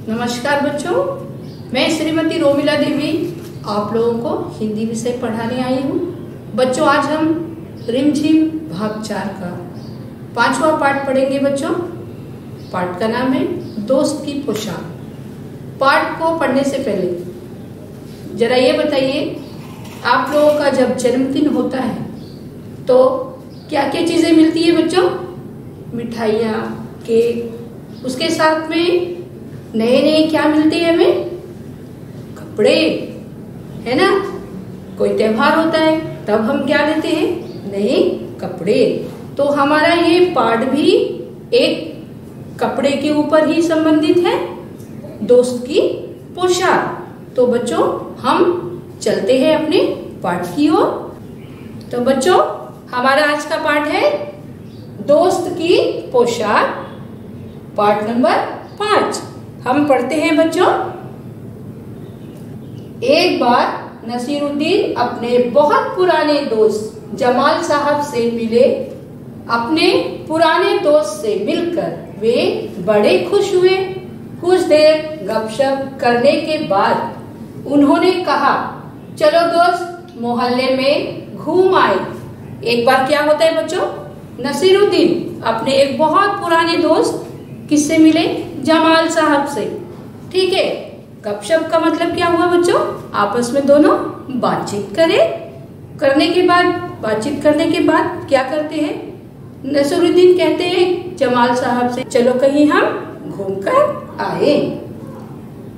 नमस्कार बच्चों, मैं श्रीमती रोमिला देवी आप लोगों को हिंदी विषय पढ़ाने आई हूँ। बच्चों, आज हम रिमझिम भाग 4 का 5वां पाठ पढ़ेंगे। बच्चों, पाठ का नाम है दोस्त की पोशाक। पाठ को पढ़ने से पहले जरा ये बताइए, आप लोगों का जब जन्मदिन होता है तो क्या क्या चीजें मिलती है बच्चों? मिठाइयाँ, केक, उसके साथ में नए नए क्या मिलते हैं हमें? कपड़े, है ना। कोई त्योहार होता है तब हम क्या लेते हैं? नए कपड़े। तो हमारा ये पाठ भी एक कपड़े के ऊपर ही संबंधित है, दोस्त की पोशाक। तो बच्चों, हम चलते हैं अपने पाठ की ओर। तो बच्चों, हमारा आज का पाठ है दोस्त की पोशाक, पाठ नंबर 5। हम पढ़ते हैं बच्चों। एक बार नसीरुद्दीन अपने बहुत पुराने दोस्त जमाल साहब से मिले। अपने पुराने दोस्त से मिलकर वे बड़े खुश हुए। कुछ देर गपशप करने के बाद उन्होंने कहा, चलो दोस्त, मोहल्ले में घूम आए। एक बार क्या होता है बच्चों, नसीरुद्दीन अपने एक बहुत पुराने दोस्त किससे मिले? जमाल साहब से। ठीक है, गपशप का मतलब क्या हुआ बच्चों? आपस में दोनों बातचीत करने के बाद क्या करते हैं? नसीरुद्दीन कहते हैं जमाल साहब से, चलो कहीं हम घूमकर आए।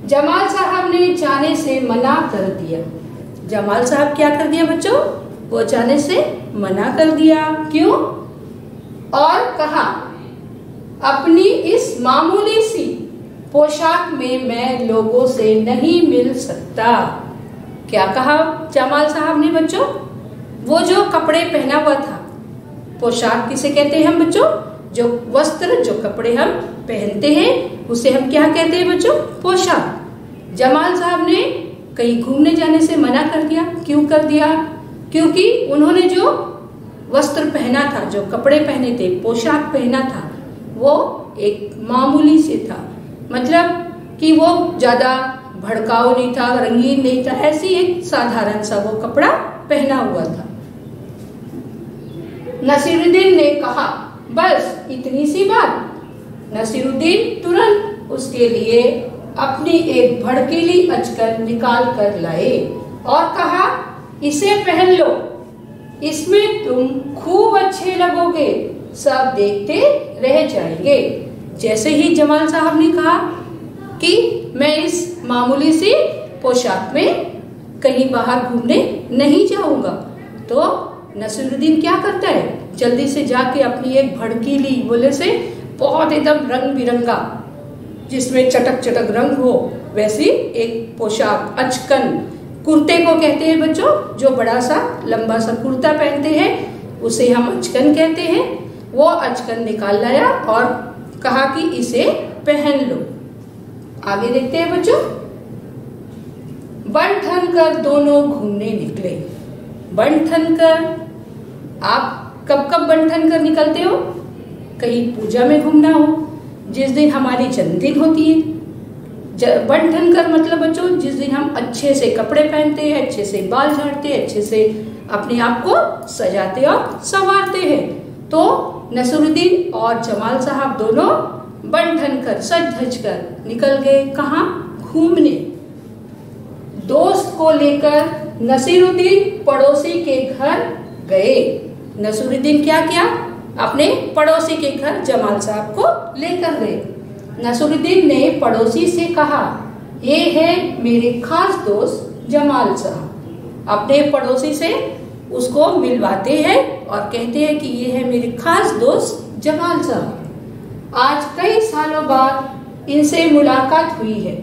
जमाल साहब ने जाने से मना कर दिया। जमाल साहब क्या कर दिया बच्चों? वो जाने से मना कर दिया। क्यों? और कहा, अपनी इस मामूली सी पोशाक में मैं लोगों से नहीं मिल सकता। क्या कहा जमाल साहब ने बच्चों? वो जो कपड़े पहना हुआ था, पोशाक किसे कहते हैं हम बच्चों? जो वस्त्र, जो कपड़े हम पहनते हैं उसे हम क्या कहते हैं बच्चों? पोशाक। जमाल साहब ने कहीं घूमने जाने से मना कर दिया। क्यों कर दिया? क्योंकि उन्होंने जो वस्त्र पहना था, जो कपड़े पहने थे, पोशाक पहना था, वो एक मामूली से था। मतलब कि वो ज्यादा भड़काऊ नहीं था, रंगीन नहीं था, ऐसी एक साधारण सा वो कपड़ा पहना हुआ था। नसीरुद्दीन ने कहा, बस इतनी सी बात। नसीरुद्दीन तुरंत उसके लिए अपनी एक भड़कीली अचकन निकाल कर लाए और कहा, इसे पहन लो, इसमें तुम खूब अच्छे लगोगे, सब देखते रह जाएंगे। जैसे ही जमाल साहब ने कहा कि मैं इस मामूली सी पोशाक में कहीं बाहर घूमने नहीं जाऊंगा, तो नसीरुद्दीन क्या करता है? जल्दी से जाके अपनी एक भड़कीली, बोले से बहुत एकदम रंग बिरंगा, जिसमें चटक चटक रंग हो, वैसी एक पोशाक, अचकन, कुर्ते को कहते हैं बच्चों, जो बड़ा सा लंबा सा कुर्ता पहनते हैं उसे हम अचकन कहते हैं। वो अचकन निकाल लाया और कहा कि इसे पहन लो। आगे देखते हैं बच्चों। बन ठन कर दोनों घूमने निकले। बन ठन कर, आप कब कब बन ठन कर निकलते हो? कहीं पूजा में घूमना हो, जिस दिन हमारी जन्मदिन होती है। बन ठन कर मतलब बच्चों, जिस दिन हम अच्छे से कपड़े पहनते हैं, अच्छे से बाल झाड़ते हैं, अच्छे से अपने आप को सजाते और संवारते हैं। तो नसीरुद्दीन और जमाल साहब दोनों बन ठन कर, सज धज कर निकल गए। कहाँ? घूमने। दोस्त को लेकर नसीरुद्दीन पड़ोसी के घर गए। नसीरुद्दीन क्या किया? अपने पड़ोसी के घर जमाल साहब को लेकर गए। नसीरुद्दीन ने पड़ोसी से कहा, ये है मेरे खास दोस्त जमाल साहब। अपने पड़ोसी से उसको मिलवाते हैं और कहते हैं कि ये है मेरे खास दोस्त जमाल साहब। आज कई सालों बाद इनसे मुलाकात हुई है।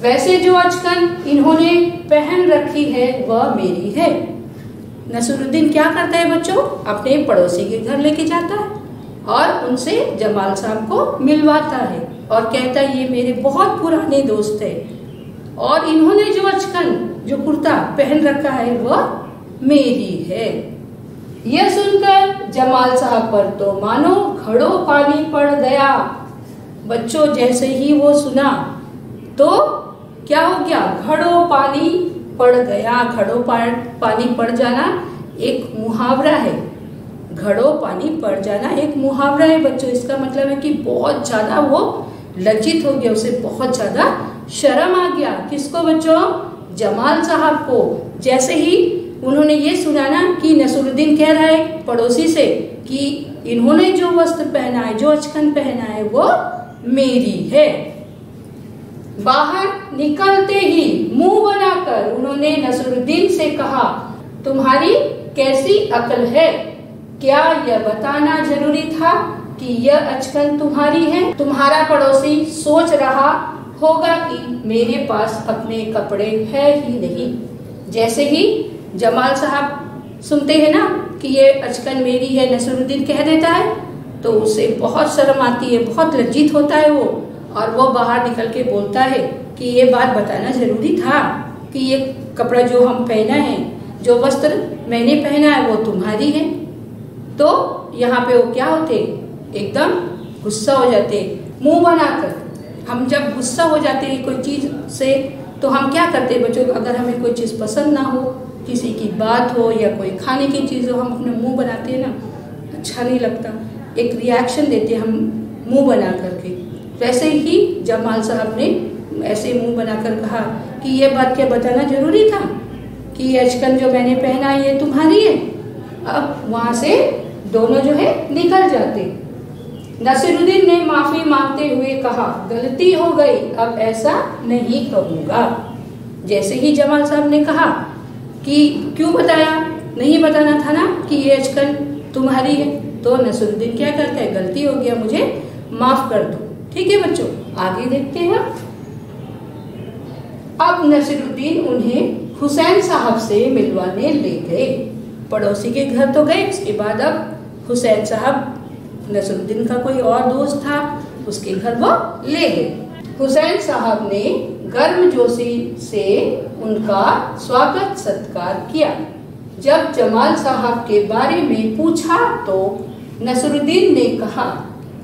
वैसे जो अचकन इन्होंने पहन रखी है वह मेरी है। नसीरुद्दीन क्या करता है बच्चों? अपने पड़ोसी के घर लेके जाता है और उनसे जमाल साहब को मिलवाता है और कहता है, ये मेरे बहुत पुराने दोस्त है और इन्होंने जो अचकन, जो कुर्ता पहन रखा है वह मेरी है। यह सुनकर जमाल साहब पर तो मानो घड़ों पानी पड़ गया। बच्चों, जैसे ही वो सुना तो क्या हो गया, घड़ों पानी पड़ गया। घड़ों पानी पड़ जाना एक मुहावरा है। घड़ों पानी पड़ जाना एक मुहावरा है बच्चों। इसका मतलब है कि बहुत ज्यादा वो लज्जित हो गया, उसे बहुत ज्यादा शर्म आ गया। किसको बच्चों? जमाल साहब को। जैसे ही उन्होंने ये सुना ना कि नसरुद्दीन कह रहा है पड़ोसी से कि इन्होंने जो वस्त्र पहना है, जो अचकन पहना है, वो मेरी है। बाहर निकलते ही मुंह बनाकर उन्होंने नसरुद्दीन से कहा, तुम्हारी कैसी अकल है? क्या यह बताना जरूरी था कि यह अचकन तुम्हारी है? तुम्हारा पड़ोसी सोच रहा होगा कि मेरे पास अपने कपड़े है ही नहीं। जैसे ही जमाल साहब सुनते हैं ना कि ये अचकन मेरी है, नसरुद्दीन कह देता है, तो उसे बहुत शर्म आती है, बहुत लज्जित होता है वो, और वो बाहर निकल के बोलता है कि ये बात बताना जरूरी था कि ये कपड़ा जो हम पहना है, जो वस्त्र मैंने पहना है, वो तुम्हारी है। तो यहाँ पे वो क्या होते, एकदम गुस्सा हो जाते, मुंह बनाकर। हम जब गुस्सा हो जाते हैं कोई चीज से तो हम क्या करते हैं बच्चों? अगर हमें कोई चीज पसंद ना हो, किसी की बात हो या कोई खाने की चीज हो, हम अपने मुंह बनाते हैं ना, अच्छा नहीं लगता, एक रिएक्शन देते हैं हम मुंह बना करके। वैसे ही जमाल साहब ने ऐसे मुंह बनाकर कहा कि ये बात क्या बताना जरूरी था कि ये अचकन जो मैंने पहना है ये तुम्हारी है। अब वहां से दोनों जो है निकल जाते। नसीरुद्दीन ने माफी मांगते हुए कहा, गलती हो गई, अब ऐसा नहीं कहूंगा। जैसे ही जमाल साहब ने कहा कि क्यों बताया, नहीं बताना था ना कि ये अचकन तुम्हारी है, तो नसीरुद्दीन क्या करता है, गलती हो गया, मुझे माफ कर दो। ठीक है बच्चों, आगे देखते हैं। अब नसीरुद्दीन उन्हें हुसैन साहब से मिलवाने ले गए। पड़ोसी के घर तो गए, उसके बाद अब हुसैन साहब, नसीरुद्दीन का कोई और दोस्त था, उसके घर वो ले गए। हुसैन साहब ने गर्मजोशी से उनका स्वागत सत्कार किया। जब जमाल साहब के बारे में पूछा तो नसीरुद्दीन ने कहा,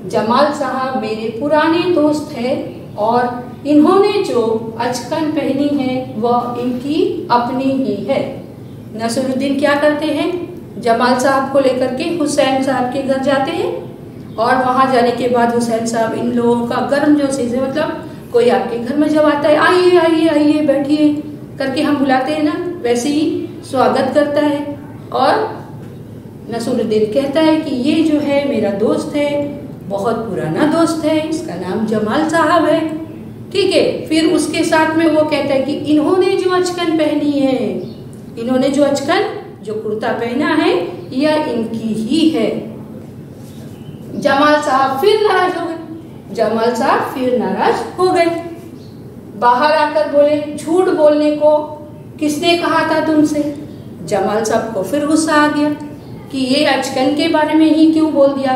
जमाल साहब मेरे पुराने दोस्त हैं और इन्होंने जो अचकन पहनी है वह इनकी अपनी ही है। नसीरुद्दीन क्या करते हैं, जमाल साहब को लेकर के हुसैन साहब के घर जाते हैं, और वहां जाने के बाद हुसैन साहब इन लोगों का गर्मजोशी से, मतलब कोई आपके घर में जब आता है, आइए आइए आइए बैठिए करके हम बुलाते हैं ना, वैसे ही स्वागत करता है। और नसीरुद्दीन कहता है कि ये जो है मेरा दोस्त है, बहुत पुराना दोस्त है, इसका नाम जमाल साहब है। ठीक है, फिर उसके साथ में वो कहता है कि इन्होंने जो अचकन पहनी है, इन्होंने जो अचकन, जो कुर्ता पहना है, यह इनकी ही है। जमाल साहब फिर नाराज हो गए। जमाल साहब फिर नाराज हो गए, बाहर आकर बोले, झूठ बोलने को किसने कहा था तुमसे? जमाल साहब को फिर गुस्सा आ गया कि ये अचकन के बारे में ही क्यों बोल दिया,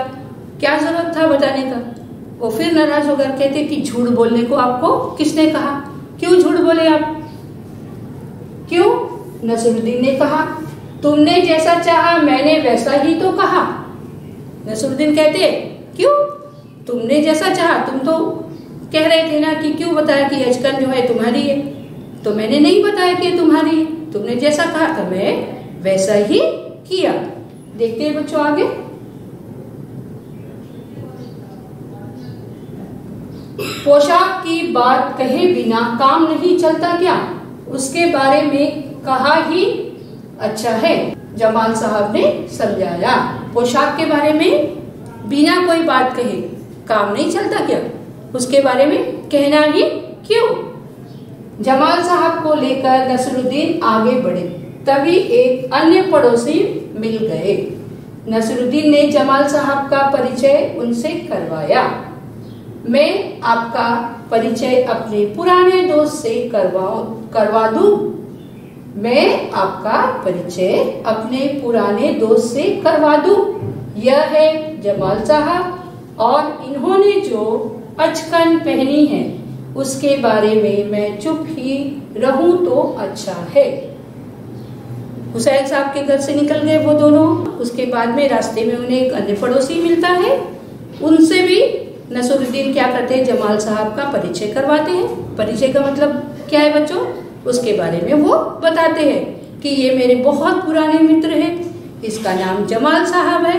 क्या जरूरत था बताने का। वो फिर नाराज होकर कहते कि झूठ बोलने को आपको किसने कहा, क्यों झूठ बोले आप, क्यों? नसीरुद्दीन ने कहा, तुमने जैसा चाहा मैंने वैसा ही तो कहा। नसीरुद्दीन कहते, क्यों? तुमने जैसा चाहा, तुम तो कह रहे थे ना कि क्यों बताया कि अचकन जो है तुम्हारी है, तो मैंने नहीं बताया कि तुम्हारी है, तुमने जैसा कहा था मैं वैसा ही किया। देखते हैं बच्चों आगे। पोशाक की बात कहे बिना काम नहीं चलता क्या, उसके बारे में कहा ही अच्छा है। जमाल साहब ने समझाया, पोशाक के बारे में बिना कोई बात कहे काम नहीं चलता क्या, उसके बारे में कहना ही क्यों। जमाल साहब को लेकर नसीरुद्दीन आगे बढ़े, तभी एक अन्य पड़ोसी मिल गए। नसीरुद्दीन ने जमाल साहब का परिचय उनसे करवाया। मैं आपका परिचय अपने पुराने दोस्त से करवा दूं। मैं आपका परिचय अपने पुराने दोस्त से करवा दूं। यह है जमाल साहब, और इन्होंने जो अचकन पहनी है उसके बारे में मैं चुप ही रहूं तो अच्छा है। हुसैन साहब के घर से निकल गए वो दोनों। उसके बाद में रास्ते में उन्हें एक अन्य पड़ोसी मिलता है, उनसे भी नसरुद्दीन क्या करते हैं, जमाल साहब का परिचय करवाते हैं। परिचय का मतलब क्या है बच्चों, उसके बारे में वो बताते हैं कि ये मेरे बहुत पुराने मित्र हैं, इसका नाम जमाल साहब है,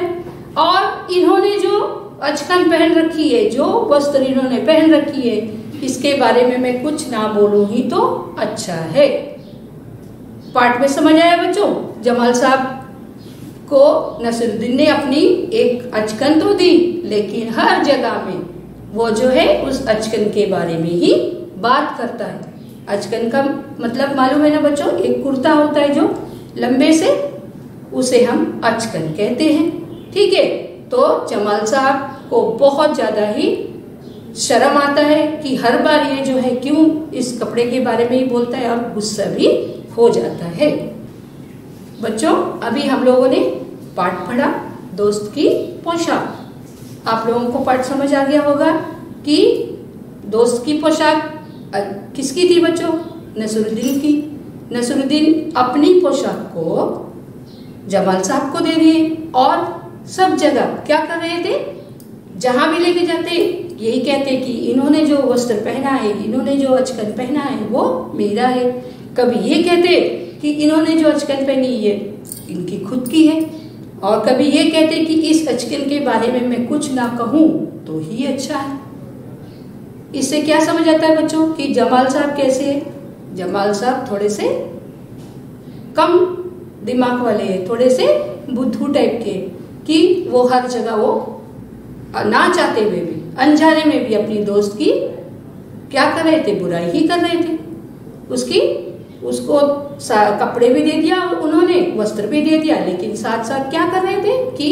और इन्होंने जो अचकन पहन रखी है, जो वस्त्र इन्होंने पहन रखी है, इसके बारे में मैं कुछ ना बोलूं ही तो अच्छा है। पाठ में समझ आया बच्चों? जमाल साहब को नसरुद्दीन ने अपनी एक अचकन तो दी, लेकिन हर जगह में वो जो है उस अचकन के बारे में ही बात करता है। अचकन का मतलब मालूम है ना बच्चों, एक कुर्ता होता है जो लंबे से, उसे हम अचकन कहते हैं। ठीक है, तो जमाल साहब को बहुत ज्यादा ही शर्म आता है कि हर बार ये जो है क्यों इस कपड़े के बारे में ही बोलता है, और गुस्सा भी हो जाता है। बच्चों अभी हम लोगों ने पाठ पढ़ा दोस्त की पोशाक। आप लोगों को पाठ समझ आ गया होगा कि दोस्त की पोशाक किसकी थी बच्चों? नसरुद्दीन की। नसरुद्दीन अपनी पोशाक को जमाल साहब को दे दिए, और सब जगह क्या कर रहे थे, जहां भी लेके जाते यही कहते कि इन्होंने जो वस्त्र पहना है, इन्होंने जो अचकन पहना है वो मेरा है। कभी ये कहते कि इन्होंने जो अचकन पहनी है इनकी खुद की है, और कभी ये कहते कि इस अचकन के बारे में मैं कुछ ना कहूं तो ही अच्छा है। इससे क्या समझ आता है बच्चों कि जमाल साहब कैसे है? जमाल साहब थोड़े से कम दिमाग वाले हैं, थोड़े से बुद्धू टाइप के, कि वो हर जगह वो ना चाहते हुए भी, अनजाने में भी अपनी दोस्त की क्या कर रहे थे, बुराई ही कर रहे थे। उसको कपड़े भी दे दिया उन्होंने, वस्त्र भी दे दिया, लेकिन साथ साथ क्या कर रहे थे कि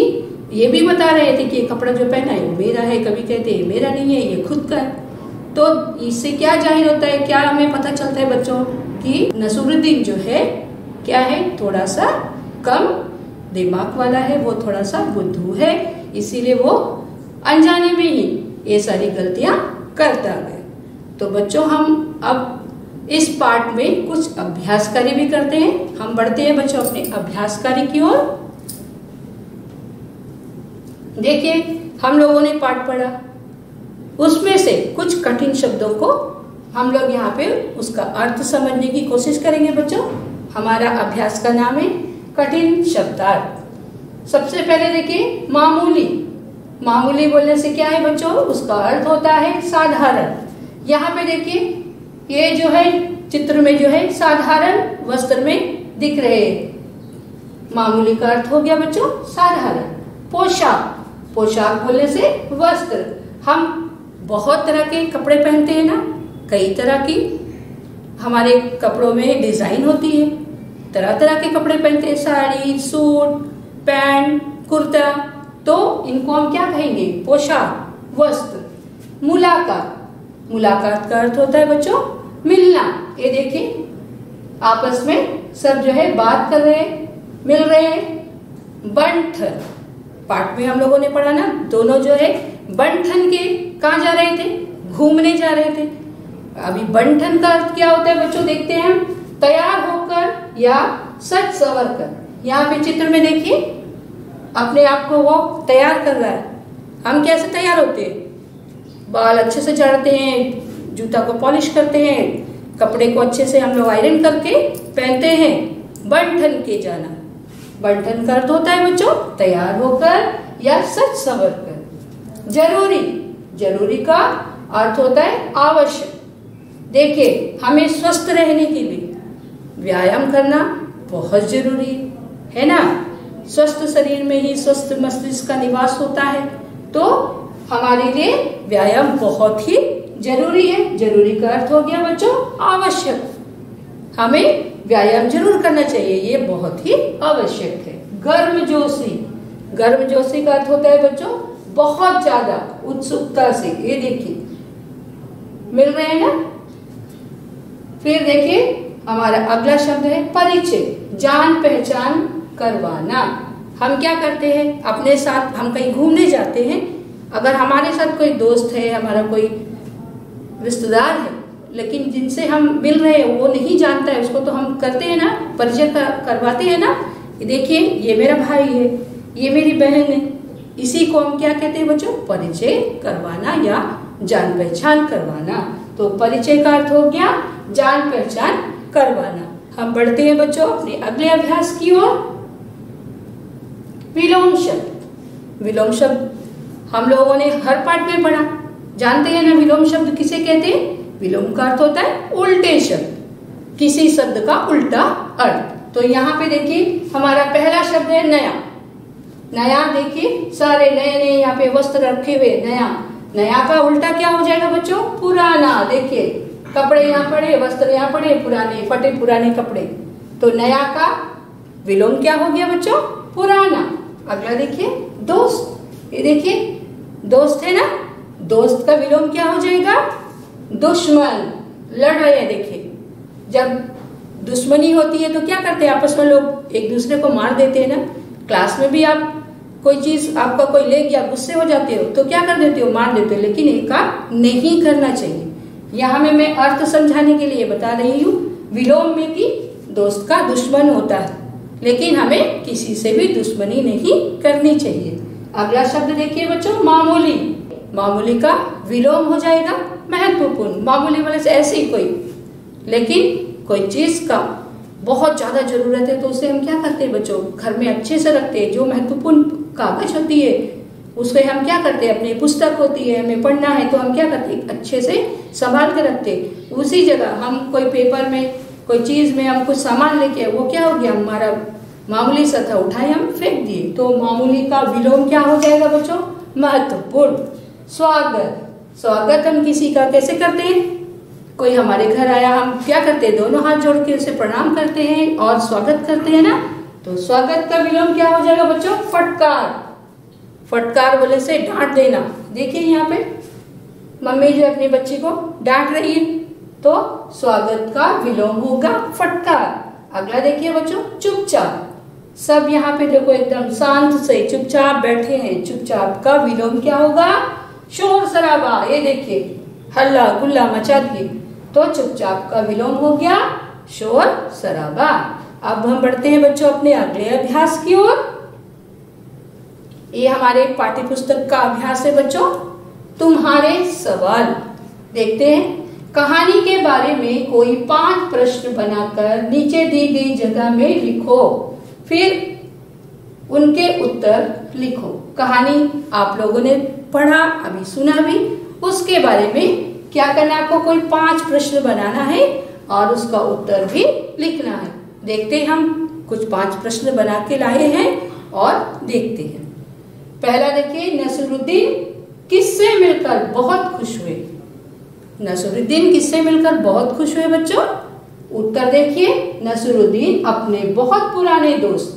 ये भी बता रहे थे कि ये कपड़ा जो पहना है वो मेरा है, कभी कहते हैं मेरा नहीं है, ये खुद का है। तो इससे क्या जाहिर होता है, क्या हमें पता चलता है बच्चों कि नसरुद्दीन जो है क्या है, थोड़ा सा कम दिमाग वाला है, वो थोड़ा सा बुद्धू है, इसीलिए वो अनजाने में ही ये सारी गलतियां करता है। तो बच्चों हम अब इस पाठ में कुछ अभ्यास कार्य भी करते हैं। हम बढ़ते हैं बच्चों अपने अभ्यास कार्य की ओर। देखिए हम लोगों ने पाठ पढ़ा, उसमें से कुछ कठिन शब्दों को हम लोग यहाँ पे उसका अर्थ समझने की कोशिश करेंगे बच्चों। हमारा अभ्यास का नाम है कठिन शब्दार्थ। सबसे पहले देखिए मामूली। मामूली बोलने से क्या है बच्चों, उसका अर्थ होता है साधारण। यहाँ पे देखिए ये जो है चित्र में जो है साधारण वस्त्र में दिख रहे हैं। मामूली का अर्थ हो गया बच्चों साधारण। पोशाक, पोशाक बोलने से वस्त्र, हम बहुत तरह के कपड़े पहनते हैं ना, कई तरह की हमारे कपड़ों में डिजाइन होती है, तरह तरह के कपड़े पहनते हैं, साड़ी, सूट, पैंट, कुर्ता, तो इनको हम क्या कहेंगे, पोशाक, वस्त्र। मुलाकात, मुलाकात का अर्थ होता है बच्चों मिलना। ये देखिए आपस में सब जो है बात कर रहे हैं, मिल रहे हैं। बंठन, पाठ में हम लोगों ने पढ़ा ना, दोनों जो है बंठन के कहाँ जा रहे थे, घूमने जा रहे थे। अभी बंठन का अर्थ क्या होता है बच्चों, देखते हैं हम, तैयार होकर या सज संवर कर। यहाँ पे चित्र में देखिए अपने आप को वो तैयार कर रहा है। हम कैसे तैयार होते हैं, बाल अच्छे से झाड़ते हैं, जूता को पॉलिश करते हैं, कपड़े को अच्छे से हम लोग आयरन करके पहनते हैं। बंठन के जाना, बंठन का अर्थ होता है बच्चों तैयार होकर या सज संवर कर। जरूरी, जरूरी का अर्थ होता है आवश्यक। देखिए हमें स्वस्थ रहने के लिए व्यायाम करना बहुत जरूरी है ना। स्वस्थ शरीर में ही स्वस्थ मस्तिष्क का निवास होता है, तो हमारे लिए व्यायाम बहुत ही जरूरी है। जरूरी का अर्थ हो गया बच्चों आवश्यक, हमें व्यायाम जरूर करना चाहिए, ये बहुत ही आवश्यक है। गर्मजोशी, गर्मजोशी का अर्थ होता है बच्चों बहुत ज्यादा उत्सुकता से। ये देखिए मिल रहे हैं ना। फिर देखिए हमारा अगला शब्द है परिचय, जान पहचान करवाना। हम क्या करते हैं, अपने साथ हम कहीं घूमने जाते हैं, अगर हमारे साथ कोई दोस्त है, हमारा कोई रिश्तेदार है, लेकिन जिनसे हम मिल रहे हैं वो नहीं जानता है, उसको तो हम करते हैं ना, परिचय करवाते हैं ना। देखिए ये मेरा भाई है, ये मेरी बहन है, इसी को हम क्या कहते हैं बच्चों? परिचय करवाना या जान पहचान करवाना। तो परिचय का अर्थ हो गया जान पहचान करवाना। हम बढ़ते हैं बच्चों अपने अगले अभ्यास की ओर। विलोम शब्द। विलोम शब्द हम लोगों ने हर पाठ में पढ़ा, जानते हैं ना विलोम शब्द किसे कहते हैं? विलोम का अर्थ होता है उल्टे शब्द, किसी शब्द का उल्टा अर्थ। तो यहाँ पे देखिए हमारा पहला शब्द है नया। नया देखिए सारे नए नए यहाँ पे वस्त्र रखे हुए, नया। नया का उल्टा क्या हो जाएगा बच्चों? पुराना। देखिए कपड़े यहाँ पड़े, वस्त्र यहाँ पड़े, पुराने फटे पुराने कपड़े। तो नया का विलोम क्या हो गया बच्चों? पुराना। अगला देखिए दोस्त। ये देखिए दोस्त है ना, दोस्त का विलोम क्या हो जाएगा? दुश्मन। लड़ रहे हैं देखिए, जब दुश्मनी होती है तो क्या करते हैं आपस में लोग? एक दूसरे को मार देते हैं ना। क्लास में भी आप कोई चीज आपका कोई ले गया, गुस्से हो जाते हो तो क्या कर देते हो? मार देते हो। लेकिन एक काम नहीं करना चाहिए। यहाँ में मैं अर्थ समझाने के लिए बता रही हूँ विलोम में कि दोस्त का दुश्मन होता है, लेकिन हमें किसी से भी दुश्मनी नहीं करनी चाहिए। अगला शब्द देखिए बच्चों मामूली। मामूली का विलोम हो जाएगा महत्वपूर्ण। मामूली वाले से ऐसे ही कोई, लेकिन कोई चीज का बहुत ज्यादा जरूरत है तो उसे हम क्या करते हैं बच्चों? घर में अच्छे से रखते हैं। जो महत्वपूर्ण कागज होती है उसके हम क्या करते हैं? अपनी पुस्तक होती है, हमें पढ़ना है तो हम क्या करते हैं? अच्छे से संभाल के रखते हैं। उसी जगह हम कोई पेपर में, कोई चीज में हम कुछ सामान लेके, वो क्या हो गया? हमारा मामूली सा था, उठाए हम फेंक दिए। तो मामूली का विलोम क्या हो जाएगा बच्चों? महत्वपूर्ण। स्वागत। स्वागत हम किसी का कैसे करते हैं? कोई हमारे घर आया, हम क्या करते हैं? दोनों हाथ जोड़ के उसे प्रणाम करते हैं और स्वागत करते हैं ना। तो स्वागत का विलोम क्या हो जाएगा बच्चों? फटकार। फटकार बोले से डांट देना। देखिए यहाँ पे मम्मी जो अपनी बच्ची को डांट रही है, तो स्वागत का विलोम होगा फटकार। अगला देखिए बच्चों चुपचाप। सब यहाँ पे देखो एकदम शांत से चुपचाप बैठे हैं। चुपचाप का विलोम क्या होगा? शोर शराबा। ये देखिए हल्ला गुल्ला मचा दिए, तो चुपचाप का विलोम हो गया शोर शराबा। अब हम बढ़ते हैं बच्चों अपने अगले अभ्यास की ओर। ये हमारे पाठ्य पुस्तक का अभ्यास है बच्चों। तुम्हारे सवाल। देखते हैं कहानी के बारे में कोई 5 प्रश्न बनाकर नीचे दी गई जगह में लिखो, फिर उनके उत्तर लिखो। कहानी आप लोगों ने पढ़ा, अभी सुना भी, उसके बारे में क्या करना है आपको? कोई 5 प्रश्न बनाना है और उसका उत्तर भी लिखना है। देखते हैं हम कुछ 5 प्रश्न बना के लाए हैं और देखते हैं। पहला देखिए नसरुद्दीन किससे मिलकर बहुत खुश हुए? नसरुद्दीन किससे मिलकर बहुत खुश हुए बच्चों? उत्तर देखिए नसरुद्दीन अपने बहुत पुराने दोस्त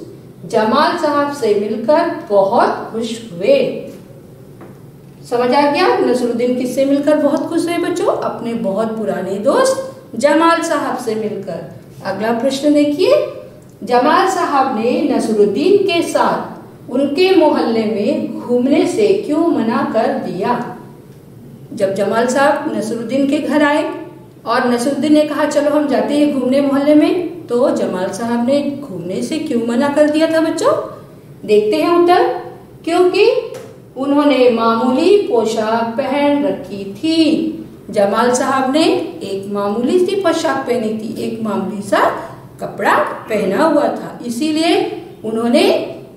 जमाल साहब से मिलकर बहुत खुश हुए। समझ आ गया? नसरुद्दीन किससे मिलकर बहुत खुश हुए बच्चों? अपने बहुत पुराने दोस्त जमाल साहब से मिलकर। अगला प्रश्न देखिए जमाल साहब ने नसरुद्दीन के साथ उनके मोहल्ले में घूमने से क्यों मना कर दिया? जब जमाल साहब नसरुद्दीन के घर आए और नसरुद्दीन ने कहा चलो हम जाते हैं घूमने मोहल्ले में, तो जमाल साहब ने घूमने से क्यों मना कर दिया था बच्चों? देखते हैं उत्तर। क्योंकि उन्होंने मामूली पोशाक पहन रखी थी। जमाल साहब ने एक मामूली सी पोशाक पहनी थी, एक मामूली सा कपड़ा पहना हुआ था, इसीलिए उन्होंने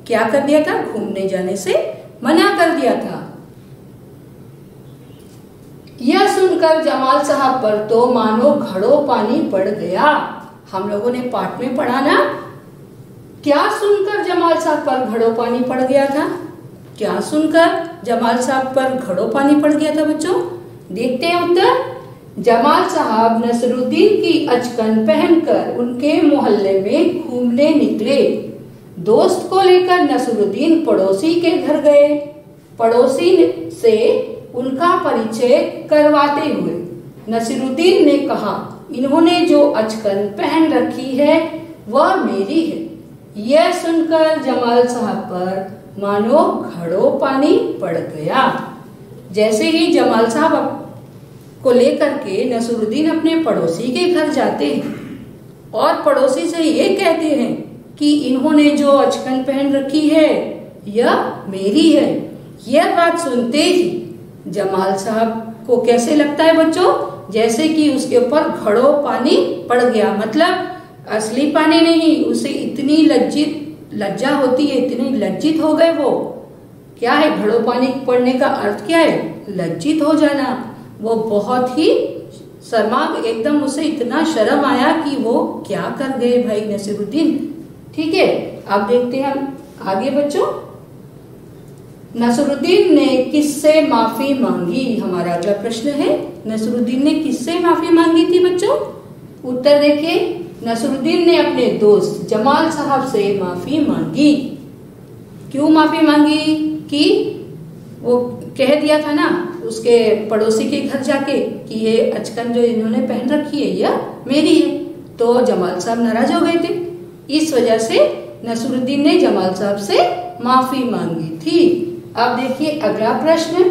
क्या कर दिया था? घूमने जाने से मना कर दिया था। यह सुनकर जमाल साहब पर तो मानो घड़ों पानी पड़ गया। हम लोगों ने पाठ में पढ़ा ना, क्या सुनकर जमाल साहब पर घड़ों पानी पड़ गया था? क्या सुनकर जमाल साहब पर घड़ों पानी पड़ गया था बच्चों? देखते हैं उत्तर। जमाल साहब नसरुद्दीन की अचकन पहनकर उनके मोहल्ले में घूमने निकले। दोस्त को लेकर नसरुद्दीन पड़ोसी के घर गए। पड़ोसी से उनका परिचय करवाते हुए नसरुद्दीन ने कहा, इन्होंने जो अचकन पहन रखी है वह मेरी है। यह सुनकर जमाल साहब पर मानो घड़ों पानी पड़ गया। जैसे ही जमाल साहब को लेकर के नसरुद्दीन अपने पड़ोसी के घर जाते हैं और पड़ोसी से ये कहते हैं कि इन्होंने जो अचकन पहन रखी है यह मेरी है। यह बात सुनते ही जमाल साहब को कैसे लगता है बच्चों, जैसे कि उसके ऊपर घड़ों पानी पड़ गया। मतलब असली पानी नहीं, उसे इतनी लज्जा होती है, इतनी लज्जित हो गए वो। क्या है घड़ों पानी पड़ने का अर्थ क्या है? लज्जित हो जाना। वो बहुत ही शर्मा, एकदम उसे इतना शर्म आया कि वो क्या कर गए भाई नसीरुद्दीन। ठीक है, अब देखते हैं हम आगे बच्चों। नसीरुद्दीन ने किससे माफी मांगी? हमारा अगला प्रश्न है, नसीरुद्दीन ने किससे माफी मांगी थी बच्चों? उत्तर देखिए, नसीरुद्दीन ने अपने दोस्त जमाल साहब से माफी मांगी। क्यों माफी मांगी? कि वो कह दिया था ना उसके पड़ोसी के घर जाके कि ये अचकन जो इन्होंने पहन रखी है यह मेरी है। तो जमाल साहब नाराज हो गए थे, इस वजह से नसीरुद्दीन ने जमाल साहब से माफी मांगी थी। अब देखिए अगला प्रश्न,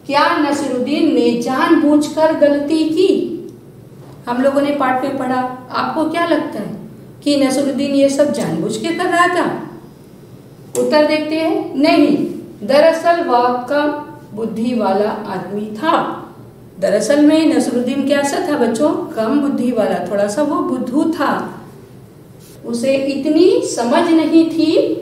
क्या नसीरुद्दीन ने जानबूझकर गलती की? हम लोगों ने पाठ में पढ़ा, आपको क्या लगता है कि नसीरुद्दीन ये सब जानबूझ के कर रहा था? उत्तर देखते हैं, नहीं, दरअसल वह कम बुद्धि वाला आदमी था। दरअसल में नसीरुद्दीन कैसा था बच्चों? कम बुद्धि वाला, थोड़ा सा वो बुद्धू था। उसे इतनी समझ नहीं थी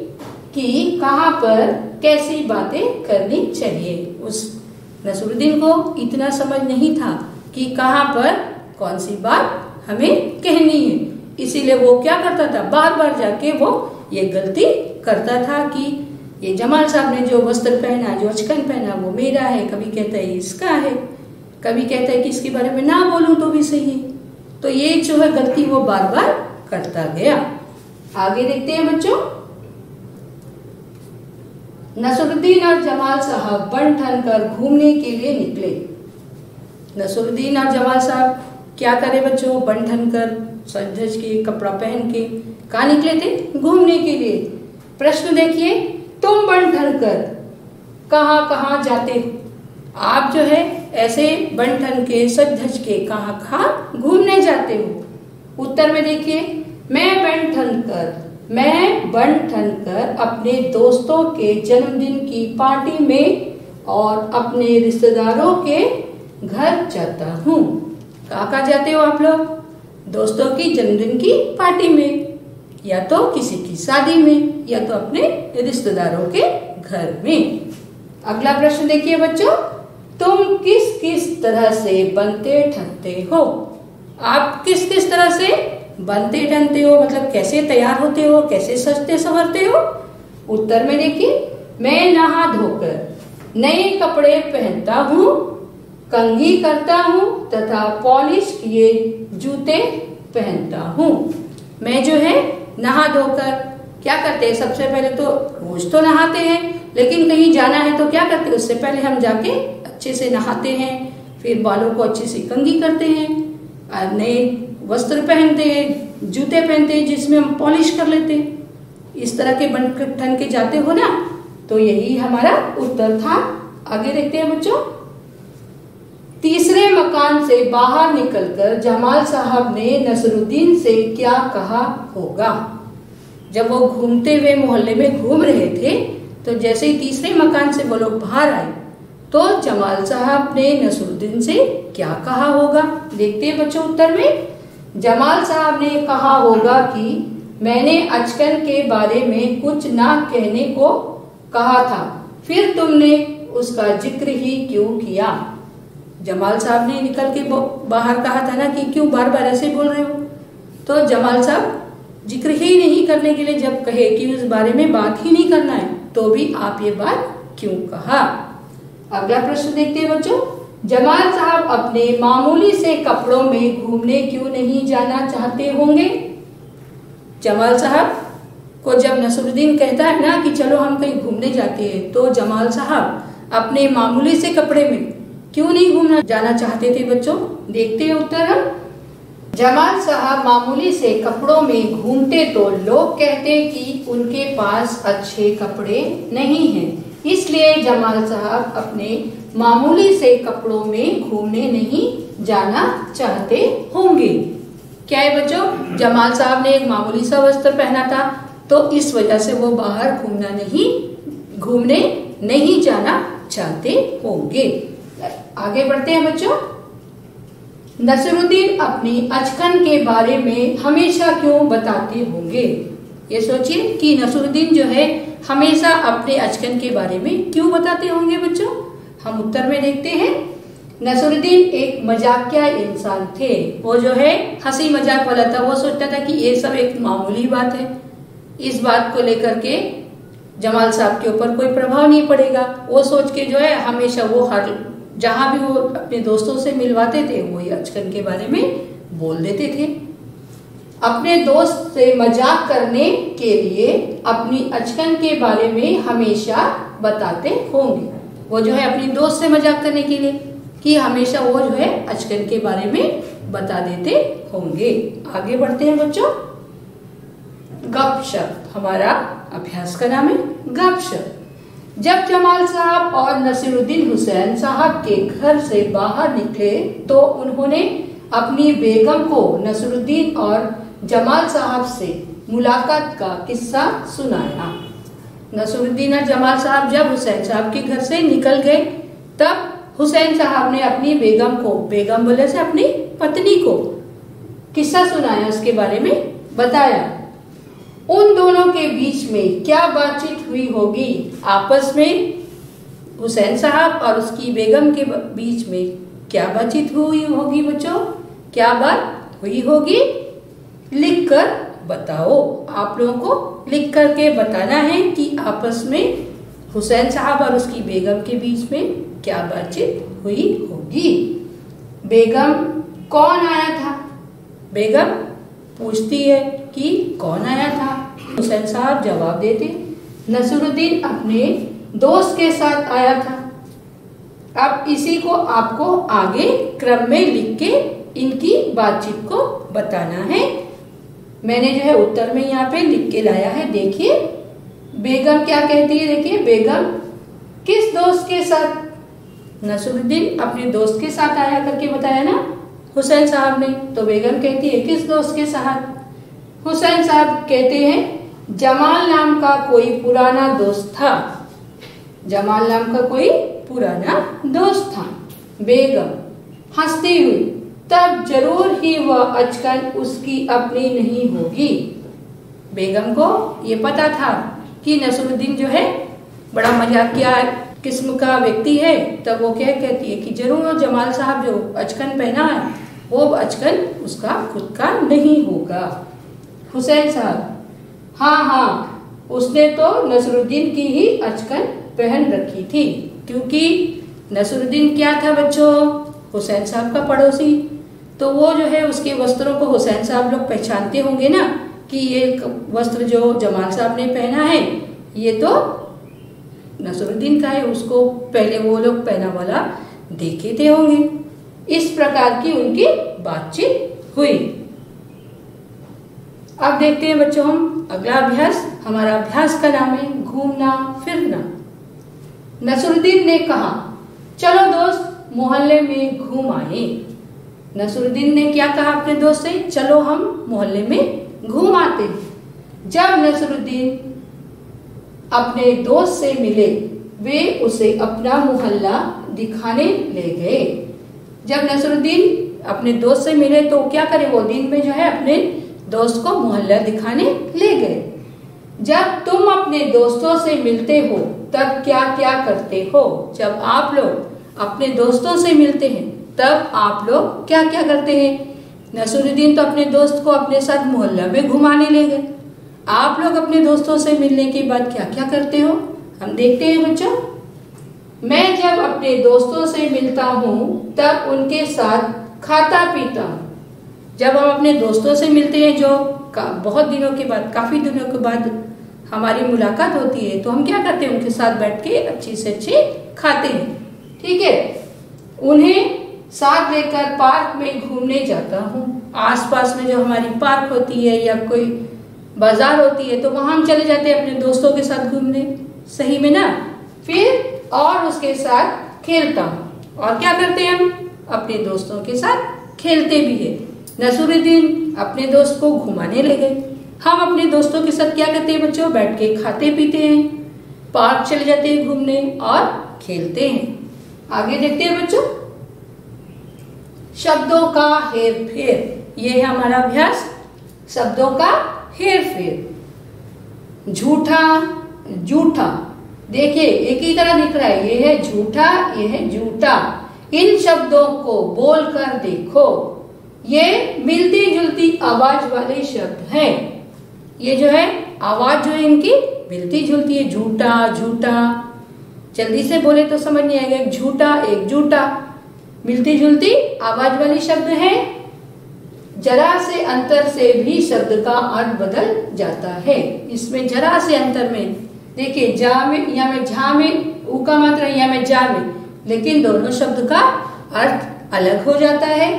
कि कहाँ पर कैसी बातें करनी चाहिए। उस नसीरुद्दीन को इतना समझ नहीं था कि कहाँ पर कौन सी बात हमें कहनी है, इसीलिए वो क्या करता था, बार बार जाके वो ये गलती करता था कि ये जमाल साहब ने जो वस्त्र पहना, जो अचकन पहना वो मेरा है। कभी कहता है इसका है, कभी कहता है कि इसके बारे में ना बोलूं तो भी सही। तो ये जो है गलती वो बार बार करता गया। आगे देखते हैं बच्चों, नसीरुद्दीन और जमाल साहब बन ठन कर घूमने के लिए निकले। नसीरुद्दीन और जमाल साहब क्या करे बच्चों? बन ठन कर, सज धज के, कपड़ा पहन के कहाँ निकले थे? घूमने के लिए। प्रश्न देखिए, तुम बन ठन कर कहाँ कहाँ जाते हो? आप जो है ऐसे बन ठन के, सज धज के कहाँ कहाँ घूमने जाते हो? उत्तर में देखिए, मैं बन ठन कर अपने दोस्तों के जन्मदिन की पार्टी में और अपने रिश्तेदारों के घर जाता हूँ। कहाँ जाते हो आप लोग? दोस्तों की जन्मदिन की पार्टी में, या तो किसी की शादी में, या तो अपने रिश्तेदारों के घर में। अगला प्रश्न देखिए बच्चों, तुम किस किस तरह से बनते ठनते हो? आप किस किस तरह से बनते ठनते हो, मतलब कैसे तैयार होते हो, कैसे सजते संवरते हो? उत्तर में देखिए, मैं नहा धोकर नए कपड़े पहनता हूँ, कंघी करता हूँ तथा पॉलिश किए जूते पहनता हूँ। मैं जो है नहा धोकर क्या करते हैं, सबसे पहले तो रोज तो नहाते हैं, लेकिन कहीं जाना है तो क्या करते हैं, उससे पहले हम जाके अच्छे से नहाते हैं, फिर बालों को अच्छे से कंघी करते हैं, नए वस्त्र पहनते हैं, जूते पहनते हैं जिसमें हम पॉलिश कर लेते हैं। इस तरह के बन ठन के जाते हो ना, तो यही हमारा उत्तर था। आगे देखते हैं बच्चों, तीसरे मकान से बाहर निकलकर जमाल साहब ने नसीरुद्दीन से क्या कहा होगा? जब वो घूमते हुए मोहल्ले में घूम रहे थे, तो जैसे ही तीसरे मकान से वो लोग बाहर आए, तो जमाल साहब ने नसीरुद्दीन से क्या कहा होगा? देखते हैं बच्चों उत्तर में, जमाल साहब ने कहा होगा कि मैंने अचकन के बारे में कुछ ना कहने को कहा था, फिर तुमने उसका जिक्र ही क्यों किया? जमाल साहब ने निकल के बाहर कहा था ना कि क्यों बार बार ऐसे बोल रहे हो? तो जमाल साहब जिक्र ही नहीं करने के लिए जब कहे कि उस बारे में बात ही नहीं करना है, तो भी आप ये बात क्यों कहा? अगला प्रश्न देखते हैं बच्चों, जमाल साहब अपने मामूली से कपड़ों में घूमने क्यों नहीं जाना चाहते होंगे? जमाल साहब को जब नसीरुद्दीन कहता है ना कि चलो हम कहीं घूमने जाते हैं, तो जमाल साहब अपने मामूली से कपड़े में क्यों नहीं घूमना जाना चाहते थे बच्चों? देखते हैं उत्तर हम। जमाल साहब मामूली से कपड़ों में घूमते तो लोग कहते कि उनके पास अच्छे कपड़े नहीं हैं, इसलिए जमाल साहब अपने मामूली से कपड़ों में घूमने नहीं जाना चाहते होंगे। क्या है बच्चों, जमाल साहब ने एक मामूली सा वस्त्र पहना था, तो इस वजह से वो बाहर घूमना नहीं घूमने नहीं जाना चाहते होंगे। आगे बढ़ते हैं बच्चों। नसरुद्दीन अपनी अचकन के बारे में हमेशा क्यों बताते होंगे? ये सोचिए कि नसरुद्दीन जो है हमेशा अपने अचकन के बारे में क्यों बताते होंगे बच्चों। हम उत्तर में देखते हैं। नसरुद्दीन एक मजाकिया इंसान थे। वो जो है हंसी मजाक वाला था। वो सोचता था कि ये सब एक मामूली बात है, इस बात को लेकर के जमाल साहब के ऊपर कोई प्रभाव नहीं पड़ेगा। वो सोच के जो है हमेशा वो हर जहां भी वो अपने दोस्तों से मिलवाते थे वो ये अचकन के बारे में बोल देते थे। अपने दोस्त से मजाक करने के लिए अपनी अचकन के बारे में हमेशा बताते होंगे। वो जो है अपनी दोस्त से मजाक करने के लिए कि हमेशा वो जो है अचकन के बारे में बता देते होंगे। आगे बढ़ते हैं बच्चों। गपशप हमारा अभ्यास का नाम है गपशप। जब जमाल साहब और नसीरुद्दीन हुसैन साहब के घर से बाहर निकले तो उन्होंने अपनी बेगम को नसीरुद्दीन और जमाल साहब से मुलाकात का किस्सा सुनाया। नसीरुद्दीन और जमाल साहब जब हुसैन साहब के घर से निकल गए तब हुसैन साहब ने अपनी बेगम को, बेगम बोले से अपनी पत्नी को किस्सा सुनाया, उसके बारे में बताया। उन दोनों के बीच में क्या बातचीत हुई होगी? आपस में हुसैन साहब और उसकी बेगम के बीच में क्या बातचीत हुई होगी बच्चों? क्या बात हुई होगी? लिखकर बताओ। आप लोगों को लिख करके बताना है कि आपस में हुसैन साहब और उसकी बेगम के बीच में क्या बातचीत हुई होगी। बेगम कौन आया था? बेगम पूछती है कि कौन आया था? हुसैन साहब जवाब देते नसीरुद्दीन अपने दोस्त के साथ आया था। अब इसी को आपको आगे क्रम में लिख के इनकी बातचीत को बताना है। मैंने जो है उत्तर में यहाँ पे लिख के लाया है। देखिए बेगम क्या कहती है। देखिए बेगम किस दोस्त के साथ? नसीरुद्दीन अपने दोस्त के साथ आया करके बताया ना हुसैन साहब ने। तो बेगम कहती है किस दोस्त के साथ? हुसैन साहब कहते हैं जमाल नाम का कोई पुराना दोस्त था। जमाल नाम का कोई पुराना दोस्त था। बेगम हंसती हुई तब जरूर ही वह अचकन उसकी अपनी नहीं होगी। बेगम को ये पता था कि नसीरुद्दीन जो है बड़ा मजाकिया किस्म का व्यक्ति है। तब वो क्या कहती है कि जरूर जमाल साहब जो अचकन पहना है वो अचकन उसका खुद का नहीं होगा। हुसैन साहब हाँ उसने तो नसीरुद्दीन की ही अचकन पहन रखी थी। क्योंकि नसीरुद्दीन क्या था बच्चों? हुसैन साहब का पड़ोसी। तो वो जो है उसके वस्त्रों को हुसैन साहब लोग पहचानते होंगे ना कि ये वस्त्र जो जमाल साहब ने पहना है ये तो नसीरुद्दीन का है। उसको पहले वो लोग पहना वाला देखे थे होंगे। इस प्रकार की उनकी बातचीत हुई। अब देखते हैं बच्चों हम अगला अभ्यास। हमारा अभ्यास का नाम है घूमना फिरना। नसीरुद्दीन ने कहा चलो दोस्त मोहल्ले में घूम आए। नसीरुद्दीन ने क्या कहा अपने दोस्त से? चलो हम मोहल्ले में घूम आते हैं। जब नसीरुद्दीन अपने दोस्त से मिले वे उसे अपना मोहल्ला दिखाने ले गए। जब नसीरुद्दीन अपने दोस्त से मिले तो क्या करे? वो दिन में जो है अपने दोस्त को मोहल्ला दिखाने ले गए। जब तुम अपने दोस्तों से मिलते हो तब क्या क्या करते हो? जब आप लोग अपने दोस्तों से मिलते हैं तब आप लोग क्या क्या करते हैं? नसीरुद्दीन तो अपने दोस्त को अपने साथ मोहल्ला में घुमाने ले गए। आप लोग अपने दोस्तों से मिलने के बाद क्या क्या करते हो? हम देखते हैं बच्चों। मैं जब अपने दोस्तों से मिलता हूँ तब उनके साथ खाता पीता हूँ। जब हम अपने दोस्तों से मिलते हैं जो बहुत दिनों के बाद, काफी दिनों के बाद हमारी मुलाकात होती है तो हम क्या करते हैं? उनके साथ बैठ के अच्छी से अच्छी खाते हैं। ठीक है। उन्हें साथ लेकर पार्क में घूमने जाता हूँ। आसपास में जो हमारी पार्क होती है या कोई बाजार होती है तो वहां हम चले जाते हैं अपने दोस्तों के साथ घूमने। सही में ना? फिर और उसके साथ खेलता हूँ। और क्या करते हैं? हम अपने दोस्तों के साथ खेलते भी है। नसीरुद्दीन अपने दोस्त को घुमाने ले गए। हम अपने दोस्तों के साथ क्या करते हैं बच्चों? बैठ के खाते पीते हैं। पार्क चले जाते हैं घूमने और खेलते हैं। आगे देखते हैं बच्चों, शब्दों का हेर फेर। ये है हमारा अभ्यास, शब्दों का हेर फेर। झूठा, जूठा, देखिए एक ही तरह दिख रहा है, ये है झूठा, ये है जूठा। इन शब्दों को बोलकर देखो, ये मिलती जुलती आवाज वाले शब्द हैं। ये जो है आवाज जो है इनकी मिलती जुलती है, झूठा, झूठा। जल्दी से बोले तो समझ नहीं आएगा, एक झूठा एक जूठा, मिलती जुलती आवाज वाली शब्द है। जरा से अंतर से भी शब्द का अर्थ बदल जाता है। इसमें जरा से अंतर में देखिए, जा में या में झा में ऊ का मात्रा, या में जा में, लेकिन दोनों शब्द का अर्थ अलग हो जाता है।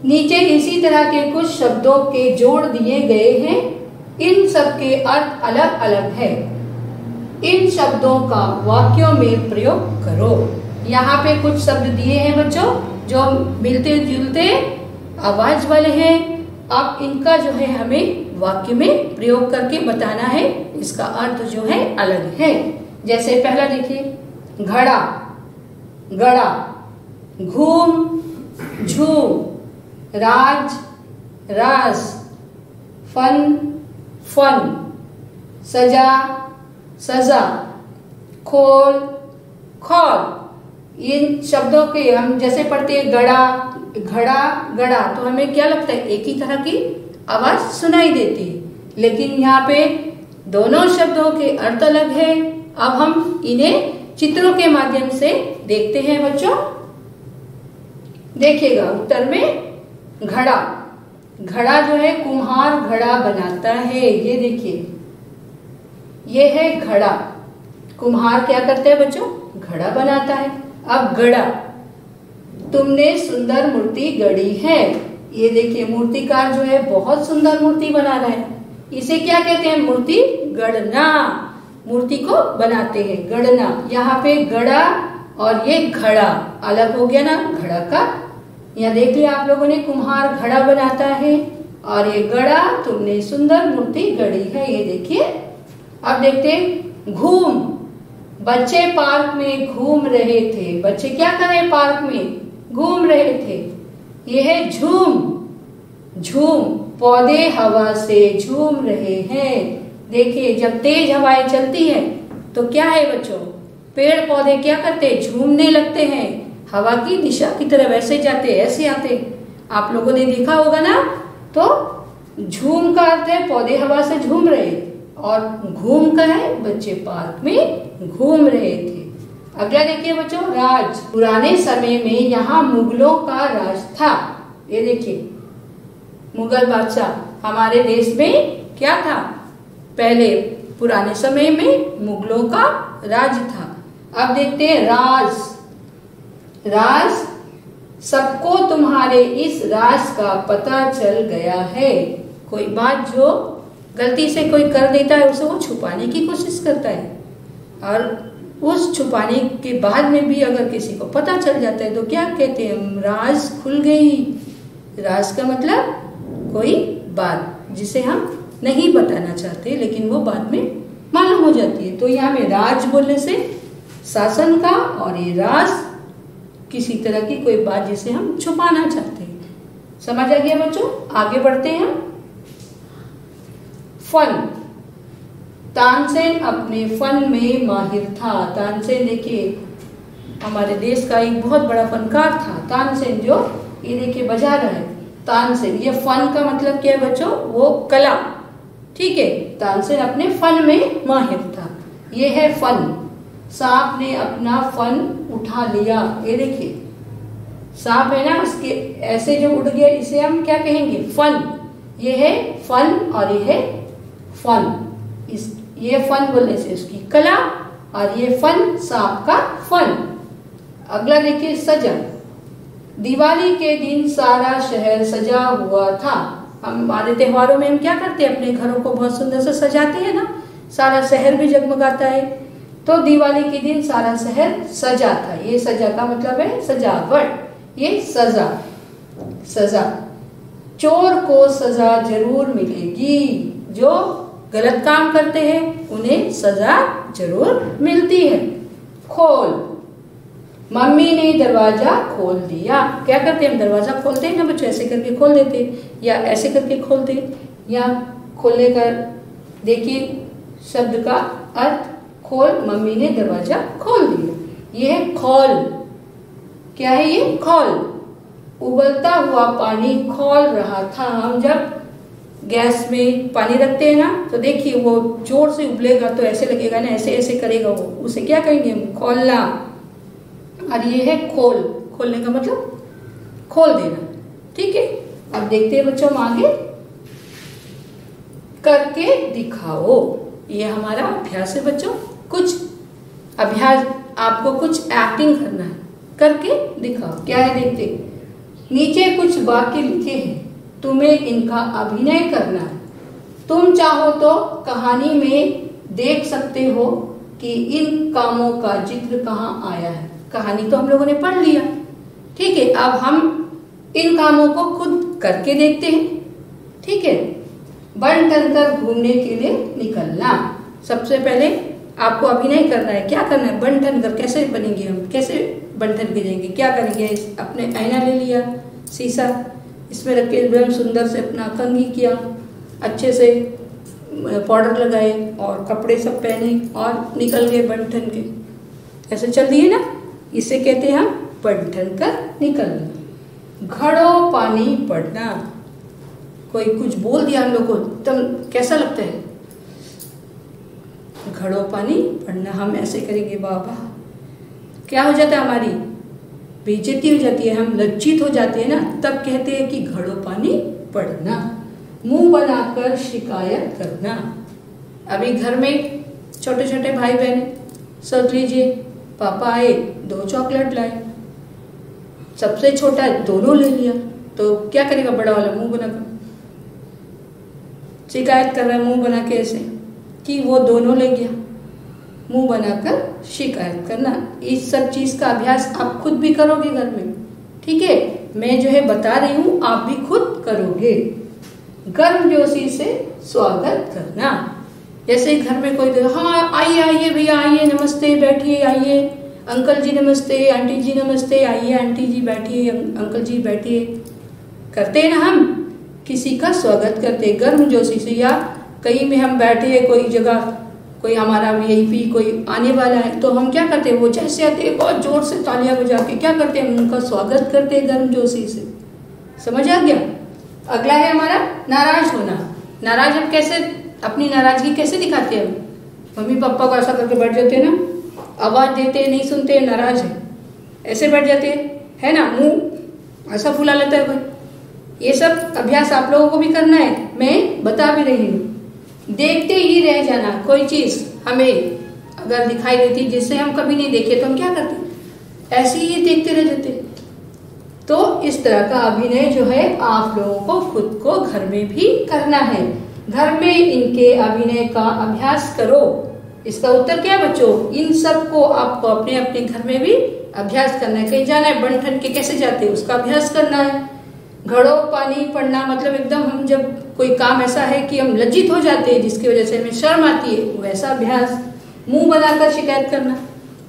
नीचे इसी तरह के कुछ शब्दों के जोड़ दिए गए हैं, इन सब के अर्थ अलग अलग है। इन शब्दों का वाक्यों में प्रयोग करो। यहाँ पे कुछ शब्द दिए हैं बच्चों जो मिलते जुलते आवाज वाले हैं। अब इनका जो है हमें वाक्य में प्रयोग करके बताना है, इसका अर्थ जो है अलग है। जैसे पहला देखिए, घड़ा, गड़ा, घूम, झूम, राज, राज, फन, फन, सजा, सजा, खोल, खोल। इन शब्दों के हम जैसे पढ़ते हैं गड़ा, घड़ा, गड़ा, तो हमें क्या लगता है, एक ही तरह की आवाज सुनाई देती है, लेकिन यहाँ पे दोनों शब्दों के अर्थ अलग है। अब हम इन्हें चित्रों के माध्यम से देखते हैं बच्चों। देखिएगा उत्तर में घड़ा, घड़ा जो है कुम्हार घड़ा बनाता है। ये देखिए, ये है घड़ा, कुम्हार क्या करते हैं बच्चों, घड़ा बनाता है। अब गड़ा, तुमने सुंदर मूर्ति गढ़ी है। ये देखिए मूर्तिकार जो है बहुत सुंदर मूर्ति बना रहा है, इसे क्या कहते हैं, मूर्ति गढ़ना। मूर्ति को बनाते हैं, गढ़ना। यहाँ पे गड़ा और ये घड़ा अलग हो गया ना, घड़ा का। यहाँ देख लिया आप लोगों ने, कुम्हार घड़ा बनाता है और ये गड़ा, तुमने सुंदर मूर्ति गढ़ी है। ये देखिए। अब देखते हैं घूम, बच्चे पार्क में घूम रहे थे। बच्चे क्या कर रहे हैं, पार्क में घूम रहे थे। ये है झूम, झूम, पौधे हवा से झूम रहे हैं। देखिए जब तेज हवाएं चलती है तो क्या है बच्चों, पेड़ पौधे क्या करते हैं, झूमने लगते हैं, हवा की दिशा की तरफ ऐसे जाते, ऐसे आते। आप लोगों ने देखा होगा ना। तो झूम का अर्थ है पौधे हवा से झूम रहे, और घूम का है बच्चे पार्क में घूम रहे थे। अगला देखिए बच्चों, राज। पुराने समय में यहाँ मुगलों का राज था। ये देखिए मुगल बादशाह हमारे देश में क्या था, पहले पुराने समय में मुगलों का राज था। अब देखते हैं राज। राज, सबको तुम्हारे इस राज का पता चल गया है। कोई बात जो गलती से कोई कर देता है उसे वो छुपाने की कोशिश करता है, और उस छुपाने के बाद में भी अगर किसी को पता चल जाता है तो क्या कहते हैं, राज खुल गई। राज का मतलब कोई बात जिसे हम नहीं बताना चाहते लेकिन वो बाद में मालूम हो जाती है। तो यहाँ में राज बोलने से शासन का, और ये राज किसी तरह की कोई बात जिसे हम छुपाना चाहते हैं। समझ आ गया बच्चों। आगे बढ़ते हैं। फन, तानसेन अपने फन में माहिर था। तानसेन देखिए हमारे देश का एक बहुत बड़ा फनकार था तानसेन, जो ये देखिए बजा रहा है तानसेन। ये फन का मतलब क्या है बच्चों, वो कला, ठीक है। तानसेन अपने फन में माहिर था, ये है फन। सांप ने अपना फन उठा लिया। ये देखिए सांप है ना, उसके ऐसे जो उड़ गया, इसे हम क्या कहेंगे, फन। ये है फन और ये है फन। ये फन बोलने से उसकी कला, और ये फन सांप का फन। अगला देखिए सजा। दिवाली के दिन सारा शहर सजा हुआ था। हमारे त्योहारों में हम क्या करते हैं, अपने घरों को बहुत सुंदर से सजाते हैं ना, सारा शहर भी जगमगाता है। तो दिवाली के दिन सारा शहर सजा था। ये सजा का मतलब है सजावट, ये सजा, सजा। चोर को सजा जरूर मिलेगी, जो गलत काम करते हैं उन्हें सजा जरूर मिलती है। खोल, मम्मी ने दरवाजा खोल दिया। क्या करते हैं हम, दरवाजा खोलते हैं ना बच्चों, ऐसे करके खोल देते या ऐसे करके खोलते, या खोलने का देखिए शब्द का अर्थ खोल, मम्मी ने दरवाजा खोल दिया। ये है खोल। क्या है ये, खोल। उबलता हुआ पानी खौल रहा था। हम जब गैस में पानी रखते हैं ना तो देखिए वो जोर से उबलेगा तो ऐसे लगेगा ना, ऐसे ऐसे करेगा वो, उसे क्या कहेंगे हम, खोलना। और ये है खोल, खोलने का मतलब खोल देना। ठीक है, अब देखते हैं बच्चों हम आगे। करके दिखाओ, ये हमारा अभ्यास है बच्चों। कुछ अभ्यास, आपको कुछ एक्टिंग करना है, करके दिखाओ। क्या है देखते, नीचे कुछ वाक्य लिखे हैं, तुम्हें इनका अभिनय करना है। तुम चाहो तो कहानी में देख सकते हो कि इन कामों का जिक्र कहाँ आया है। कहानी तो हम लोगों ने पढ़ लिया, ठीक है। अब हम इन कामों को खुद करके देखते हैं, ठीक है। बन ठन कर घूमने के लिए निकलना। सबसे पहले आपको अभिनय करना है। क्या करना है, बन ठन कर। कैसे बनेंगे हम, कैसे बन ठन के जाएंगे, क्या करेंगे, अपने आईना ले लिया, शीशा, इसमें रख के एकदम सुंदर से अपना कंघी किया, अच्छे से पाउडर लगाए और कपड़े सब पहने और निकल गए बन ठन के। ऐसे चल दिए ना, इसे कहते हैं हम बन ठन कर निकलना। घड़ों पानी पड़ना। कोई कुछ बोल दिया हम लोग को, तुम कैसा लगता है, घड़ों पानी पड़ना। हम ऐसे करेंगे, बाबा क्या हो जाता है, हमारी बेइज्जती हो जाती है, हम लज्जित हो जाते हैं ना, तब कहते हैं कि घड़ों पानी पड़ना। मुंह बनाकर शिकायत करना। अभी घर में छोटे छोटे भाई बहन, सोच लीजिए पापा आए, 2 चॉकलेट लाए, सबसे छोटा दोनों ले लिया, तो क्या करेगा बड़ा वाला, मुंह बनाकर शिकायत कर रहा है, मुंह बना के ऐसे कि वो दोनों ले गया। मुंह बनाकर शिकायत करना। इस सब चीज का अभ्यास आप खुद भी करोगे घर में, ठीक है। मैं जो है बता रही हूँ, आप भी खुद करोगे। गर्मजोशी से स्वागत करना। जैसे घर में कोई, हाँ आइए आइए भैया आइए, नमस्ते, बैठिए, आइए अंकल जी नमस्ते, आंटी जी नमस्ते, आइए आंटी जी बैठिए, अंकल जी बैठिए, करते हैं ना हम, किसी का स्वागत करते गर्मजोशी से। या कहीं में हम बैठे हैं कोई जगह, कोई हमारा वीआईपी कोई आने वाला है, तो हम क्या करते हैं, वो जैसे आते हैं बहुत जोर से तालियां बजा के क्या करते हैं, उनका स्वागत करते हैं गर्मजोशी से। समझ आ गया। अगला है हमारा नाराज होना। नाराज हम कैसे, अपनी नाराजगी कैसे दिखाते हैं, मम्मी पापा को ऐसा करके बैठ जाते हैं ना, आवाज देते हैं, नहीं सुनते, नाराज है, ऐसे बैठ जाते हैं, है ना, मुंह ऐसा फुला लेता है कोई। ये सब अभ्यास आप लोगों को भी करना है, मैं बता भी रही हूँ। देखते ही रह जाना। कोई चीज हमें अगर दिखाई देती जिससे हम कभी नहीं देखे तो हम क्या करते, ऐसे ही देखते रह जाते। तो इस तरह का अभिनय जो है आप लोगों को खुद को घर में भी करना है। घर में इनके अभिनय का अभ्यास करो। इसका उत्तर क्या है बच्चों, इन सब को आपको अपने अपने घर में भी अभ्यास करना है। कहीं जाना है, बन ठन के कैसे जाते हैं उसका अभ्यास करना है। घड़ों पानी पड़ना मतलब एकदम हम जब कोई काम ऐसा है कि हम लज्जित हो जाते हैं जिसकी वजह से हमें शर्म आती है, वैसा अभ्यास। मुंह बनाकर शिकायत करना,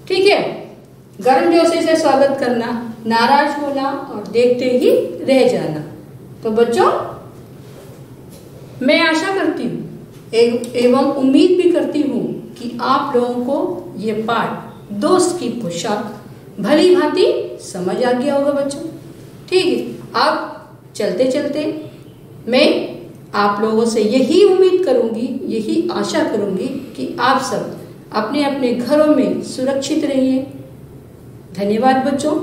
ठीक है। गर्मजोशी से स्वागत करना, नाराज होना और देखते ही रह जाना। तो बच्चों मैं आशा करती हूँ एवं उम्मीद भी करती हूँ कि आप लोगों को ये पाठ दोस्त की पोशाक भली भांति समझ आ गया होगा बच्चों, ठीक है। अब चलते चलते मैं आप लोगों से यही उम्मीद करूंगी, यही आशा करूंगी कि आप सब अपने अपने घरों में सुरक्षित रहिए। धन्यवाद बच्चों।